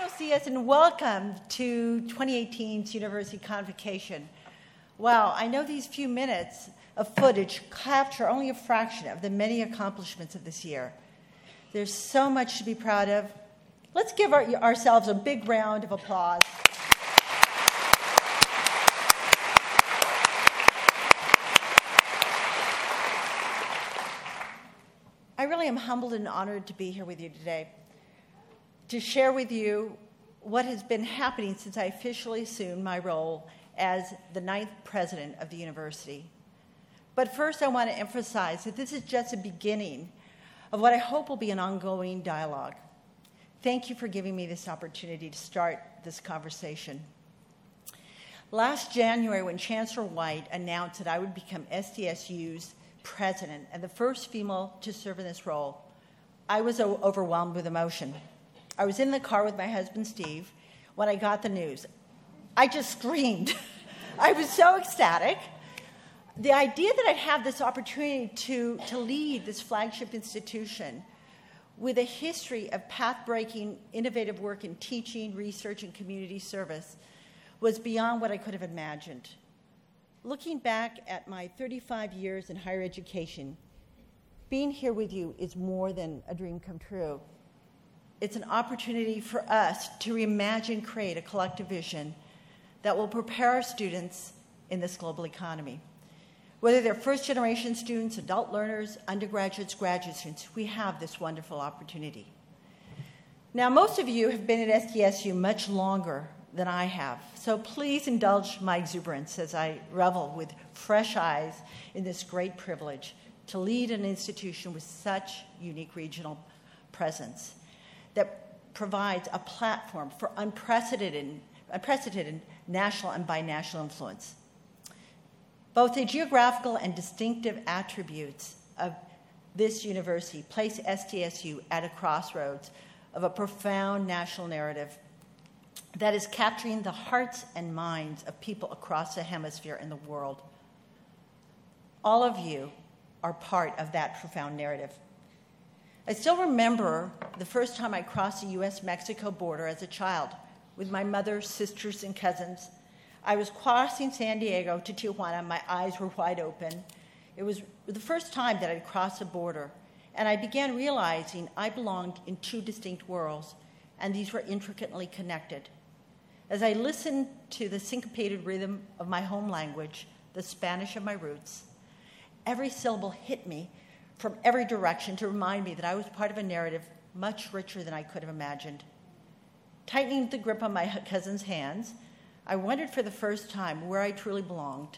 Buenos dias and welcome to 2018's University Convocation. Wow, I know these few minutes of footage capture only a fraction of the many accomplishments of this year. There's so much to be proud of. Let's give ourselves a big round of applause. I really am humbled and honored to be here with you today, to share with you what has been happening since I officially assumed my role as the 9th president of the university. But first, I want to emphasize that this is just the beginning of what I hope will be an ongoing dialogue. Thank you for giving me this opportunity to start this conversation. Last January, when Chancellor White announced that I would become SDSU's president and the first female to serve in this role, I was overwhelmed with emotion. I was in the car with my husband, Steve, when I got the news. I just screamed. I was so ecstatic. The idea that I'd have this opportunity to lead this flagship institution with a history of path-breaking, innovative work in teaching, research, and community service was beyond what I could have imagined. Looking back at my 35 years in higher education, being here with you is more than a dream come true. It's an opportunity for us to reimagine, create a collective vision that will prepare our students in this global economy. Whether they're first-generation students, adult learners, undergraduates, graduate students, we have this wonderful opportunity. Now, most of you have been at SDSU much longer than I have, so please indulge my exuberance as I revel with fresh eyes in this great privilege to lead an institution with such unique regional presence that provides a platform for unprecedented national and binational influence. Both the geographical and distinctive attributes of this university place SDSU at a crossroads of a profound national narrative that is capturing the hearts and minds of people across the hemisphere and the world. All of you are part of that profound narrative. I still remember the first time I crossed the U.S.-Mexico border as a child with my mother, sisters, and cousins. I was crossing San Diego to Tijuana. My eyes were wide open. It was the first time that I'd crossed the border, and I began realizing I belonged in two distinct worlds, and these were intricately connected. As I listened to the syncopated rhythm of my home language, the Spanish of my roots, every syllable hit me from every direction to remind me that I was part of a narrative much richer than I could have imagined. Tightening the grip on my cousin's hands, I wondered for the first time where I truly belonged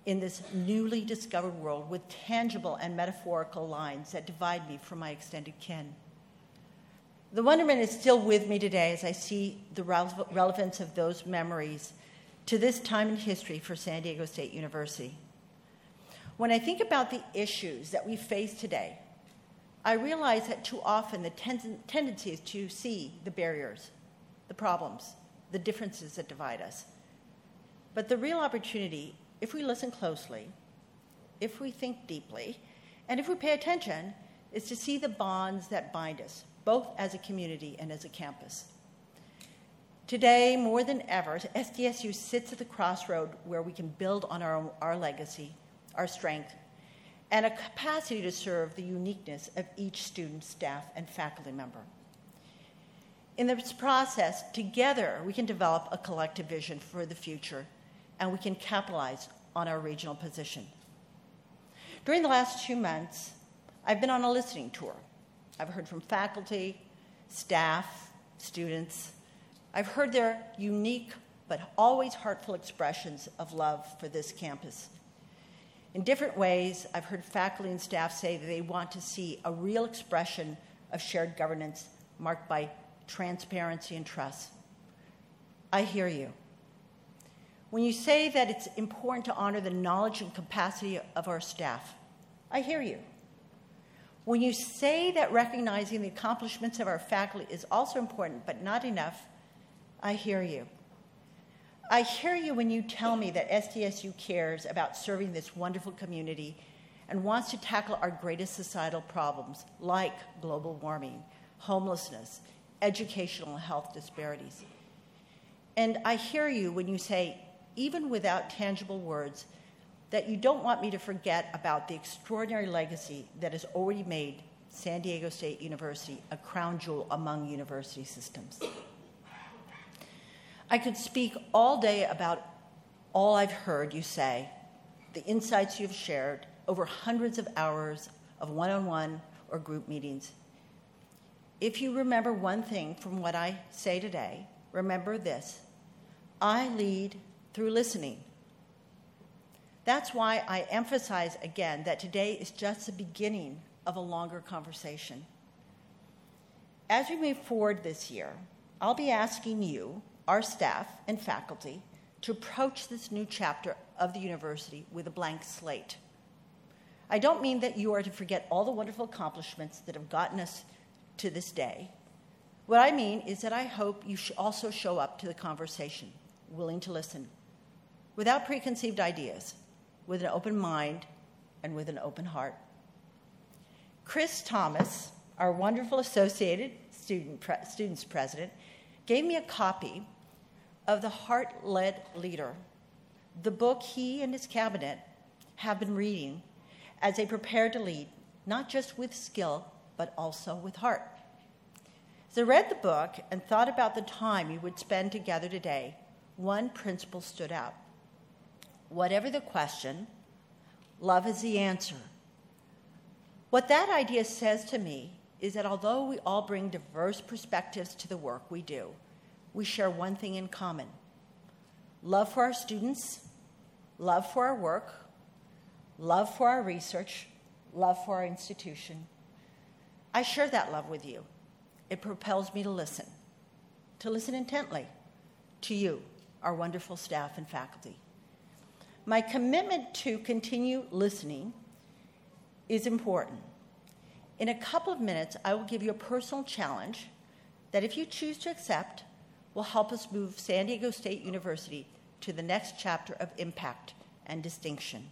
in this newly discovered world with tangible and metaphorical lines that divide me from my extended kin. The wonderment is still with me today as I see the relevance of those memories to this time in history for San Diego State University. When I think about the issues that we face today, I realize that too often the tendency is to see the barriers, the problems, the differences that divide us. But the real opportunity, if we listen closely, if we think deeply, and if we pay attention, is to see the bonds that bind us, both as a community and as a campus. Today, more than ever, SDSU sits at the crossroad where we can build on our legacy, our strength, and a capacity to serve the uniqueness of each student, staff, and faculty member. In this process, together, we can develop a collective vision for the future, and we can capitalize on our regional position. During the last 2 months, I've been on a listening tour. I've heard from faculty, staff, students. I've heard their unique but always heartful expressions of love for this campus. In different ways, I've heard faculty and staff say that they want to see a real expression of shared governance marked by transparency and trust. I hear you. When you say that it's important to honor the knowledge and capacity of our staff, I hear you. When you say that recognizing the accomplishments of our faculty is also important but not enough, I hear you. I hear you when you tell me that SDSU cares about serving this wonderful community and wants to tackle our greatest societal problems like global warming, homelessness, educational and health disparities. And I hear you when you say, even without tangible words, that you don't want me to forget about the extraordinary legacy that has already made San Diego State University a crown jewel among university systems. I could speak all day about all I've heard you say, the insights you've shared over hundreds of hours of one-on-one or group meetings. If you remember one thing from what I say today, remember this: I lead through listening. That's why I emphasize again that today is just the beginning of a longer conversation. As we move forward this year, I'll be asking you, our staff and faculty, to approach this new chapter of the university with a blank slate. I don't mean that you are to forget all the wonderful accomplishments that have gotten us to this day. What I mean is that I hope you also show up to the conversation, willing to listen, without preconceived ideas, with an open mind and with an open heart. Chris Thomas, our wonderful Associated Students President, gave me a copy of The Heart-Led Leader, the book he and his cabinet have been reading as they prepare to lead, not just with skill, but also with heart. As I read the book and thought about the time we would spend together today, one principle stood out. Whatever the question, love is the answer. What that idea says to me is that although we all bring diverse perspectives to the work we do, we share one thing in common: love for our students, love for our work, love for our research, love for our institution. I share that love with you. It propels me to listen intently to you, our wonderful staff and faculty. My commitment to continue listening is important. In a couple of minutes, I will give you a personal challenge that, if you choose to accept, will help us move San Diego State University to the next chapter of impact and distinction.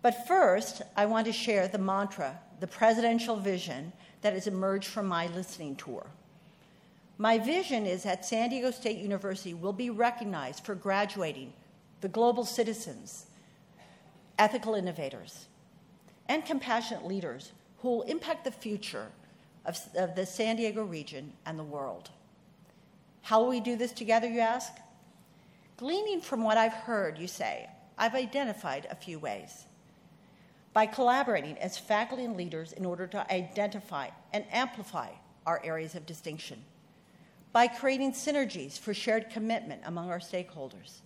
But first, I want to share the mantra, the presidential vision that has emerged from my listening tour. My vision is that San Diego State University will be recognized for graduating the global citizens, ethical innovators, and compassionate leaders who will impact the future of the San Diego region and the world. How will we do this together, you ask? Gleaning from what I've heard you say, I've identified a few ways. By collaborating as faculty and leaders in order to identify and amplify our areas of distinction. By creating synergies for shared commitment among our stakeholders.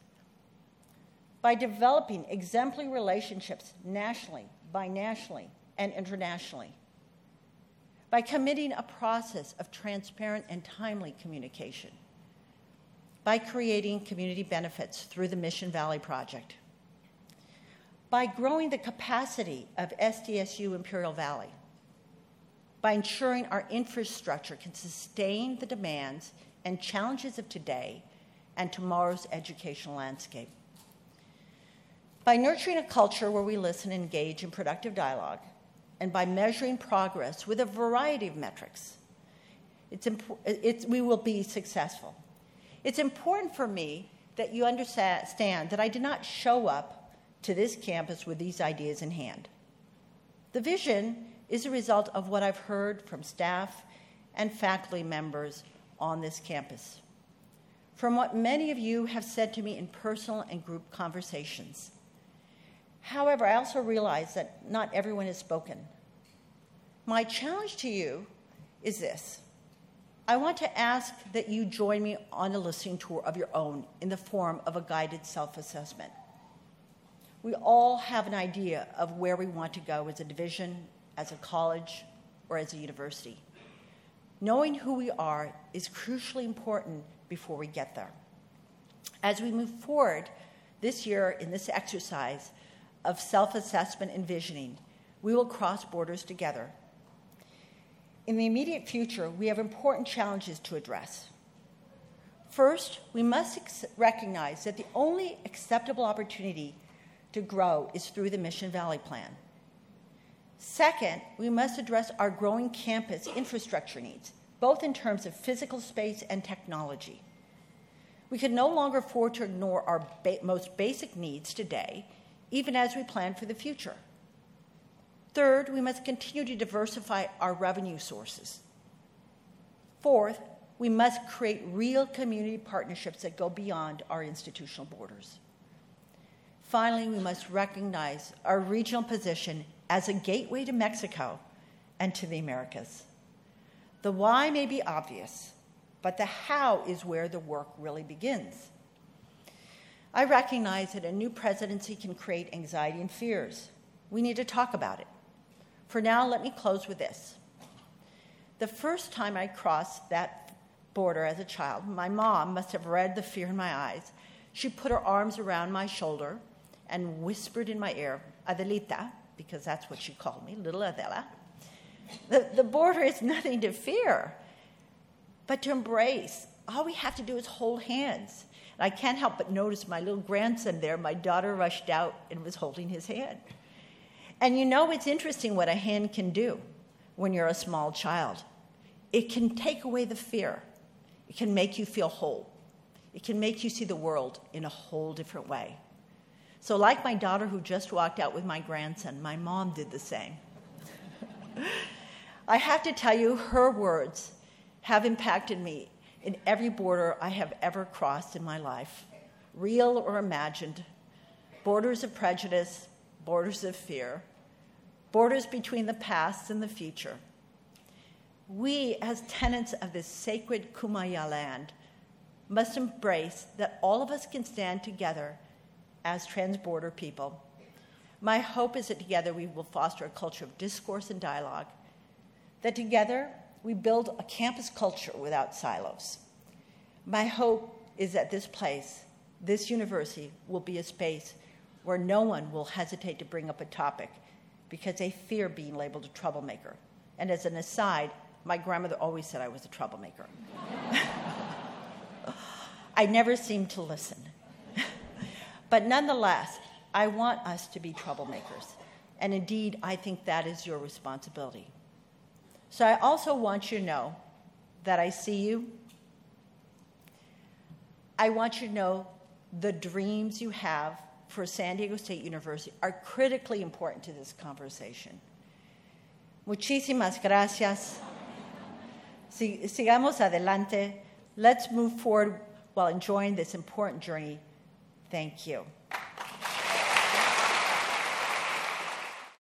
By developing exemplary relationships nationally, binationally, and internationally. By committing a process of transparent and timely communication. By creating community benefits through the Mission Valley Project. By growing the capacity of SDSU Imperial Valley. By ensuring our infrastructure can sustain the demands and challenges of today and tomorrow's educational landscape. By nurturing a culture where we listen and engage in productive dialogue, and by measuring progress with a variety of metrics, we will be successful. It's important for me that you understand that I did not show up to this campus with these ideas in hand. The vision is a result of what I've heard from staff and faculty members on this campus, from what many of you have said to me in personal and group conversations. However, I also realize that not everyone has spoken. My challenge to you is this. I want to ask that you join me on a listening tour of your own in the form of a guided self-assessment. We all have an idea of where we want to go as a division, as a college, or as a university. Knowing who we are is crucially important before we get there. As we move forward this year in this exercise of self-assessment and visioning, we will cross borders together. In the immediate future, we have important challenges to address. First, we must recognize that the only acceptable opportunity to grow is through the Mission Valley Plan. Second, we must address our growing campus infrastructure needs, both in terms of physical space and technology. We can no longer afford to ignore our most basic needs today, even as we plan for the future. Third, we must continue to diversify our revenue sources. Fourth, we must create real community partnerships that go beyond our institutional borders. Finally, we must recognize our regional position as a gateway to Mexico and to the Americas. The why may be obvious, but the how is where the work really begins. I recognize that a new presidency can create anxiety and fears. We need to talk about it. For now, let me close with this. The first time I crossed that border as a child, my mom must have read the fear in my eyes. She put her arms around my shoulder and whispered in my ear, Adelita, because that's what she called me, little Adela. The border is nothing to fear, but to embrace. All we have to do is hold hands. And I can't help but notice my little grandson there. My daughter rushed out and was holding his hand. And you know, it's interesting what a hand can do when you're a small child. It can take away the fear. It can make you feel whole. It can make you see the world in a whole different way. So like my daughter who just walked out with my grandson, my mom did the same. I have to tell you, her words have impacted me in every border I have ever crossed in my life, real or imagined, borders of prejudice, borders of fear, borders between the past and the future. We, as tenants of this sacred Kumbaya land, must embrace that all of us can stand together as transborder people. My hope is that together we will foster a culture of discourse and dialogue, that together we build a campus culture without silos. My hope is that this place, this university, will be a space where no one will hesitate to bring up a topic because they fear being labeled a troublemaker. And as an aside, my grandmother always said I was a troublemaker. I never seemed to listen. But nonetheless, I want us to be troublemakers. And indeed, I think that is your responsibility. So I also want you to know that I see you. I want you to know the dreams you have for San Diego State University are critically important to this conversation. Muchísimas gracias. Sigamos adelante. Let's move forward while enjoying this important journey. Thank you.